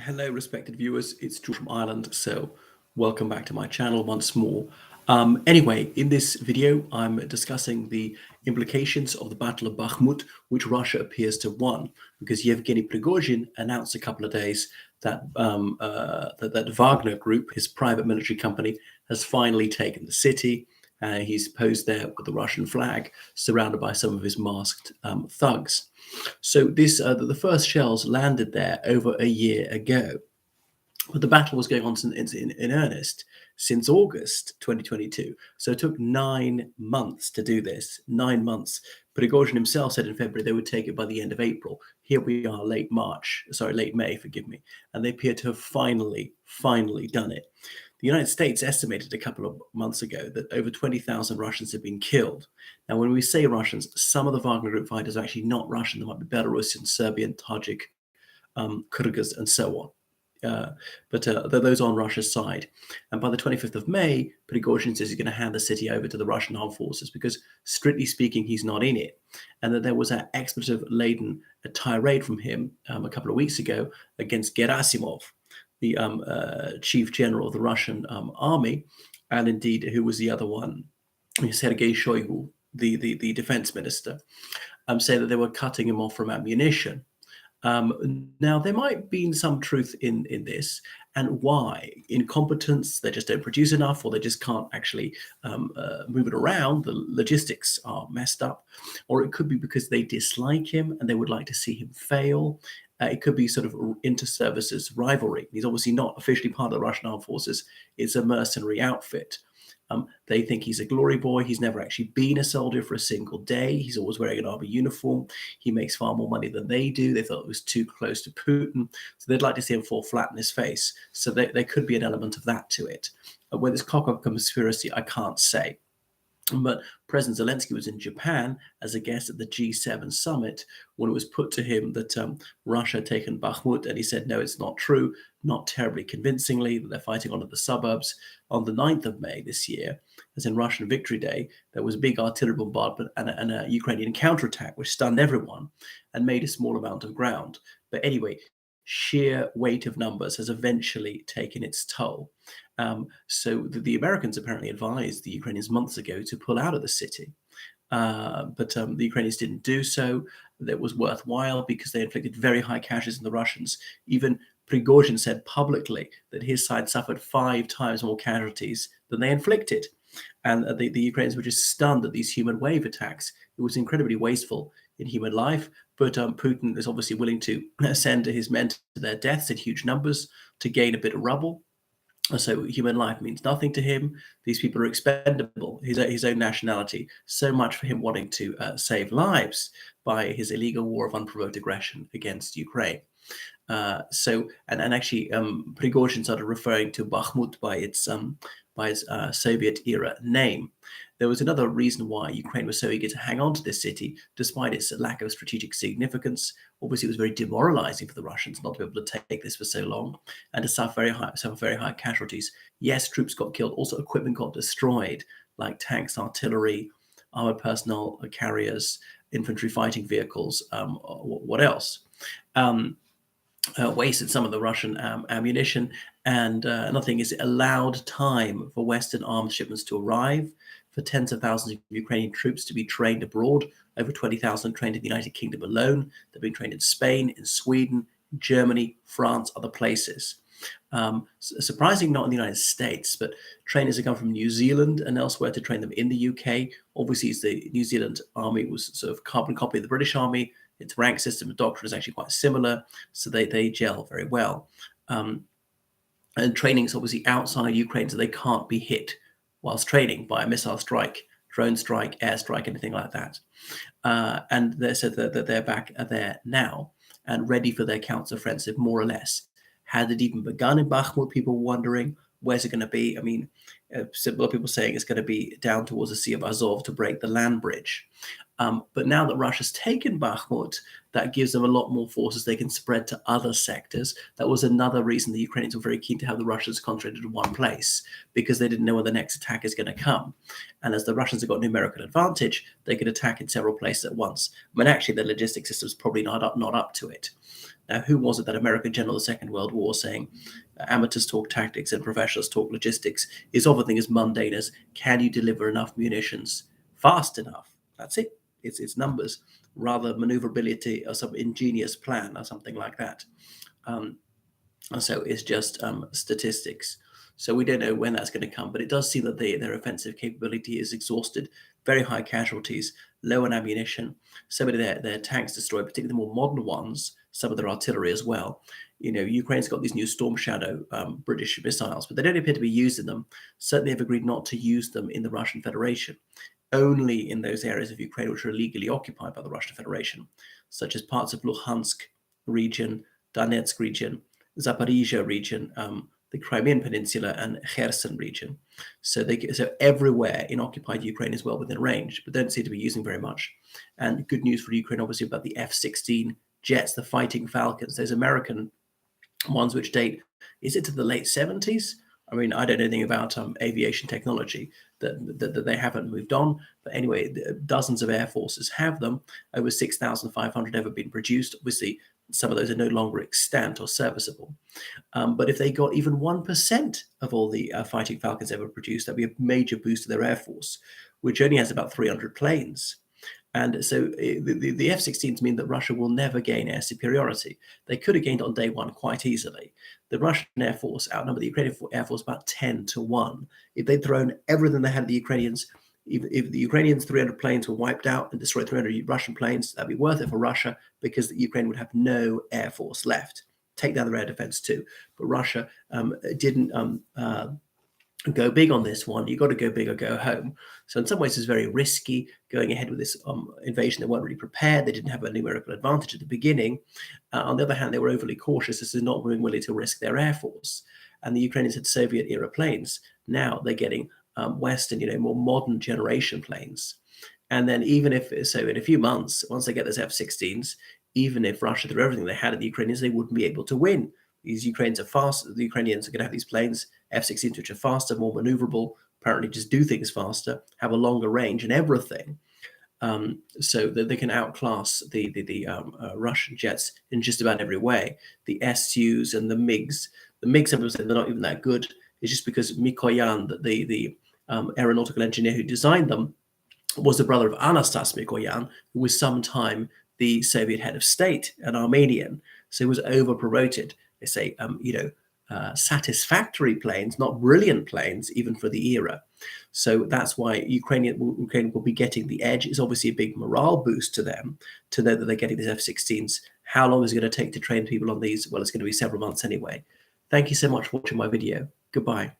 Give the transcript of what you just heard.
Hello, respected viewers. It's George from Ireland. So, welcome back to my channel once more. Anyway, in this video, I'm discussing the implications of the Battle of Bakhmut, which Russia appears to have won, because Yevgeny Prigozhin announced a couple of days that that Wagner Group, his private military company, has finally taken the city. He's posed there with the Russian flag, surrounded by some of his masked thugs. So the first shells landed there over a year ago, but the battle was going on in earnest since August 2022. So it took 9 months to do this. 9 months. Prigozhin himself said in February they would take it by the end of April. Here we are, late May, forgive me, and they appear to have finally done it. The United States estimated a couple of months ago that over 20,000 Russians had been killed. Now, when we say Russians, some of the Wagner Group fighters are actually not Russian. They might be Belarusian, Serbian, Tajik, Kyrgyz, and so on. But those on Russia's side. And by the 25th of May, Prigozhin says he's going to hand the city over to the Russian armed forces because, strictly speaking, he's not in it. And that there was an expletive-laden tirade from him a couple of weeks ago against Gerasimov, the chief general of the Russian army, and indeed, who was the other one? Sergei Shoigu, the defense minister, saying that they were cutting him off from ammunition. Now, there might have been some truth in this, and why? Incompetence, they just don't produce enough, or they just can't actually move it around. The logistics are messed up. Or it could be because they dislike him and they would like to see him fail. It could be sort of inter-services rivalry. He's obviously not officially part of the Russian armed forces. It's a mercenary outfit. They think he's a glory boy. He's never actually been a soldier for a single day. He's always wearing an army uniform. He makes far more money than they do. They thought it was too close to Putin. So they'd like to see him fall flat in his face. So there could be an element of that to it. Whether it's cock-up conspiracy, I can't say. But President Zelensky was in Japan as a guest at the G7 summit when it was put to him that Russia had taken Bakhmut, and he said, no, it's not true, not terribly convincingly, that they're fighting on the suburbs. On the 9th of May this year, as in Russian Victory Day, there was a big artillery bombardment and a Ukrainian counterattack, which stunned everyone and made a small amount of ground. But anyway, sheer weight of numbers has eventually taken its toll. So the Americans apparently advised the Ukrainians months ago to pull out of the city. But the Ukrainians didn't do so. That was worthwhile because they inflicted very high casualties on the Russians. Even Prigozhin said publicly that his side suffered 5 times more casualties than they inflicted. And the Ukrainians were just stunned at these human wave attacks. It was incredibly wasteful in human life. But Putin is obviously willing to send his men to their deaths in huge numbers to gain a bit of rubble. So human life means nothing to him. These people are expendable. His own nationality, so much for him wanting to save lives by his illegal war of unprovoked aggression against Ukraine. Actually, Prigozhin started referring to Bakhmut by its Soviet-era name. There was another reason why Ukraine was so eager to hang on to this city, despite its lack of strategic significance. Obviously, it was very demoralizing for the Russians not to be able to take this for so long and to suffer very high casualties. Yes, troops got killed. Also, equipment got destroyed, like tanks, artillery, armored personnel carriers, infantry fighting vehicles. What else? Wasted some of the Russian ammunition. And another thing is it allowed time for Western arms shipments to arrive, for tens of thousands of Ukrainian troops to be trained abroad. Over 20,000 trained in the United Kingdom alone. They've been trained in Spain, in Sweden, Germany, France, other places. Surprisingly, not in the United States, but trainers have come from New Zealand and elsewhere to train them in the UK. Obviously, the New Zealand army was sort of carbon copy of the British army. Its rank system and doctrine is actually quite similar, so they gel very well. And training is obviously outside Ukraine, so they can't be hit whilst training by a missile strike, drone strike, air strike, anything like that. And they said that they're back there now and ready for their counteroffensive, more or less. Had it even begun in Bakhmut? People wondering, where's it going to be? I mean, a lot of people saying it's going to be down towards the Sea of Azov to break the land bridge. But now that Russia's taken Bakhmut, that gives them a lot more forces they can spread to other sectors. That was another reason the Ukrainians were very keen to have the Russians concentrated in one place, because they didn't know where the next attack is going to come. And as the Russians have got numerical advantage, they could attack in several places at once. I mean, actually, the logistics system is probably not up to it. Now, who was it that American general of the Second World War saying amateurs talk tactics and professionals talk logistics is often as mundane as, can you deliver enough munitions fast enough? That's it. It's numbers, rather maneuverability or some ingenious plan or something like that. And so it's just statistics. So we don't know when that's going to come, but it does seem that their offensive capability is exhausted, very high casualties, low on ammunition. So many of their tanks destroyed, particularly the more modern ones, some of their artillery as well. Ukraine's got these new Storm Shadow British missiles, but they don't appear to be using them. Certainly have agreed not to use them in the Russian Federation, only in those areas of Ukraine which are illegally occupied by the Russian Federation, such as parts of Luhansk region, Donetsk region, Zaporizhia region, the Crimean Peninsula, and Kherson region. So everywhere in occupied Ukraine is well within range, but don't seem to be using very much. And good news for Ukraine, obviously, about the F-16 jets, the Fighting Falcons, those American ones which date, is it to the late 70s? I mean, I don't know anything about aviation technology, that they haven't moved on. But anyway, dozens of air forces have them. Over 6,500 ever been produced. Obviously, some of those are no longer extant or serviceable. But if they got even 1% of all the Fighting Falcons ever produced, that'd be a major boost to their air force, which only has about 300 planes. And so the F-16s mean that Russia will never gain air superiority. They could have gained on day one quite easily. The Russian Air Force outnumbered the Ukrainian Air Force about 10-1. If they'd thrown everything they had at the Ukrainians, if the Ukrainians' 300 planes were wiped out and destroyed 300 Russian planes, that'd be worth it for Russia, because the Ukraine would have no air force left. Take down their air defense too. But Russia didn't go big on this one. You've got to go big or go home. So in some ways, it's very risky going ahead with this invasion. They weren't really prepared. They didn't have a numerical advantage at the beginning. On the other hand, they were overly cautious as to not being willing to risk their air force. And the Ukrainians had Soviet-era planes. Now they're getting Western, more modern generation planes. And then even if, so in a few months, once they get those F-16s, even if Russia threw everything they had at the Ukrainians, they wouldn't be able to win. These Ukrainians are fast. The Ukrainians are going to have these planes, F-16s, which are faster, more maneuverable, apparently just do things faster, have a longer range and everything, so that they can outclass the Russian jets in just about every way. The Su-s and the MiGs. The MiGs, some people say they're not even that good. It's just because Mikoyan, the aeronautical engineer who designed them, was the brother of Anastas Mikoyan, who was sometime the Soviet head of state, an Armenian. So he was over-promoted. They say, satisfactory planes, not brilliant planes, even for the era. So that's why Ukraine will be getting the edge. It's obviously a big morale boost to them to know that they're getting these F-16s. How long is it going to take to train people on these? Well, it's going to be several months anyway. Thank you so much for watching my video. Goodbye.